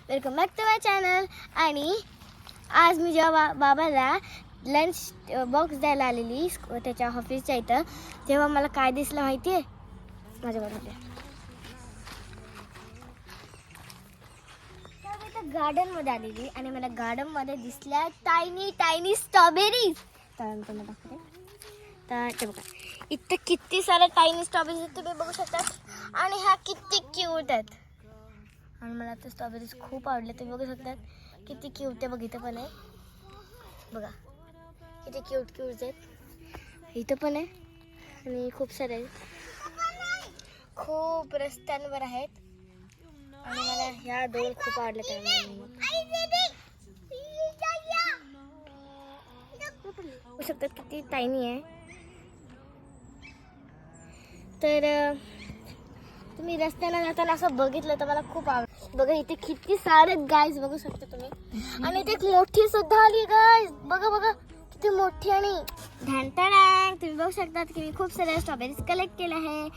Welcome back to my channel. आणि आज मी जेव्हा बाबाला लंच बॉक्स द्यायला आलेली त्याच्या ऑफिसच्या इथं, तेव्हा मला काय दिसलं माहिती आहे? माझ्याबरोबर मी इथं गार्डनमध्ये आलेली आणि मला गार्डनमध्ये दिसल्या टायनी टायनी स्ट्रॉबेरीज. तर तुम्हाला दाखवते. तर ते बघा, इथं किती साऱ्या टायनी स्ट्रॉबेरीज तुम्ही बघू शकता. आणि ह्या किती क्यूट आहेत. आणि मला आता स्ट्रॉबेरीज खूप आवडले. तुम्ही बघू शकतात किती क्यूट आहे. बघ इथं पण आहे, बघा किती क्यूट क्यूट आहेत. इथं पण आहे आणि खूप सारे आहेत, खूप रस्त्यांवर आहेत. आणि मला ह्या दोन खूप आवडल्या. बघू शकतात किती टायनी आहे. तर तुम्ही रस्त्याला जाताना असं बघितलं तर मला खूप आवडतं. बघा इथे किती सारे गाईज बघू शकता तुम्ही. आणि इथे एक मोठी सुद्धा आली गाईज. बघा बघा किती मोठी. आणि ढांटाडॅंग तुम्ही बघू शकतात की मी खूप साऱ्या स्ट्रॉबेरीज कलेक्ट केल्या आहे.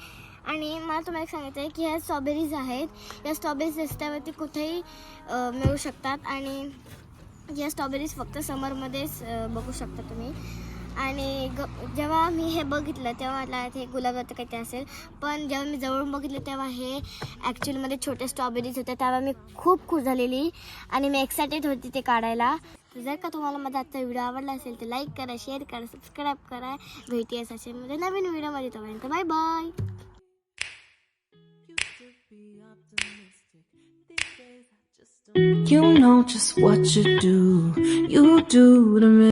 आणि मला तुम्हाला एक सांगायचं आहे की ह्या स्ट्रॉबेरीज आहेत, या स्ट्रॉबेरीज रस्त्यावरती कुठेही मिळू शकतात. आणि या स्ट्रॉबेरीज फक्त समरमध्येच बघू शकता तुम्ही. आणि जेव्हा मी हे बघितलं तेव्हा मला हे गुलाबाचं काही ते असेल, पण जेव्हा मी जवळून बघितलं तेव्हा हे ॲक्च्युअलमध्ये छोटे स्ट्रॉबेरीज होते. तेव्हा मी खूप खुश झालेली आणि मी एक्सायटेड होती ते काढायला. तर जर का तुम्हाला माझा आजचा व्हिडिओ आवडला असेल तर लाईक करा, शेअर करा, सबस्क्राईब करा. भेटूया अशामध्ये नवीन व्हिडिओमध्ये. तोपर्यंत bye bye. You know just what you do to me.